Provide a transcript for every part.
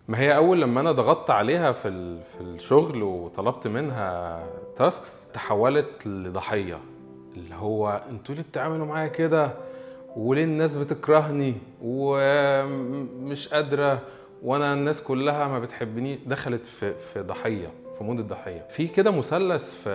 ما هي اول لما انا ضغطت عليها في الشغل وطلبت منها تاسكس تحولت لضحيه، اللي هو انتوا ليه بتعملوا معايا كده، وليه الناس بتكرهني ومش قادره، وانا الناس كلها ما بتحبني. دخلت في ضحيه، في مود الضحيه. في كده مثلث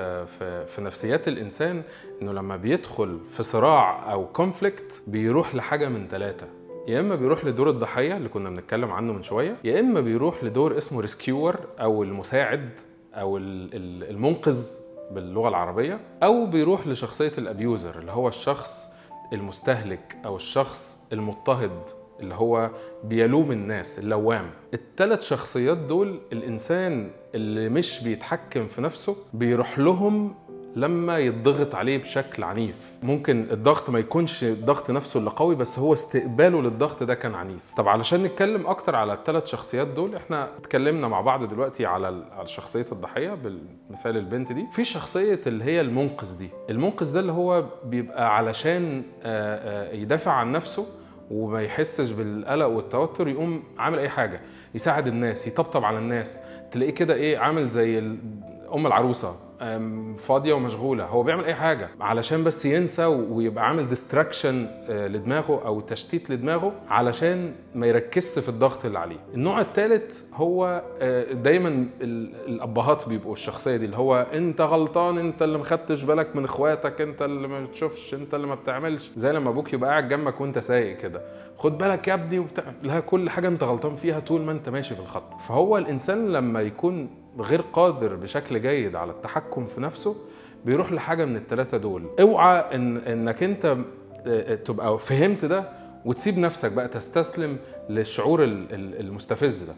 في نفسيات الانسان، انه لما بيدخل في صراع او كونفليكت بيروح لحاجه من ثلاثه: يا اما بيروح لدور الضحيه اللي كنا بنتكلم عنه من شويه، يا اما بيروح لدور اسمه ريسكيور او المساعد او المنقذ باللغه العربيه، او بيروح لشخصيه الابيوزر اللي هو الشخص المستهلك او الشخص المضطهد اللي هو بيلوم الناس، اللوام. الثلاث شخصيات دول الانسان اللي مش بيتحكم في نفسه بيروح لهم لما يتضغط عليه بشكل عنيف. ممكن الضغط ما يكونش الضغط نفسه اللي قوي، بس هو استقباله للضغط ده كان عنيف. طب علشان نتكلم اكتر على الثلاث شخصيات دول، احنا اتكلمنا مع بعض دلوقتي على شخصية الضحية بالمثال البنت دي. في شخصية اللي هي المنقذ دي. المنقذ ده اللي هو بيبقى علشان يدافع عن نفسه وما يحسش بالقلق والتوتر يقوم عامل اي حاجة، يساعد الناس، يطبطب على الناس. تلاقيه كده ايه، عامل زي ام العروسة فاضيه ومشغوله، هو بيعمل اي حاجه علشان بس ينسى ويبقى عامل ديستراكشن لدماغه او تشتيت لدماغه علشان ما يركزش في الضغط اللي عليه. النوع الثالث هو دايما الابهات بيبقوا الشخصيه دي، اللي هو انت غلطان، انت اللي ما خدتش بالك من اخواتك، انت اللي ما بتشوفش، انت اللي ما بتعملش. زي لما ابوك يبقى قاعد جنبك وانت سايق كده، خد بالك يا ابني لها كل حاجه انت غلطان فيها طول ما انت ماشي في الخط. فهو الانسان لما يكون غير قادر بشكل جيد على التحكم في نفسه بيروح لحاجه من الثلاثه دول. اوعى انك انت تبقى فهمت ده وتسيب نفسك بقى تستسلم للشعور المستفز ده.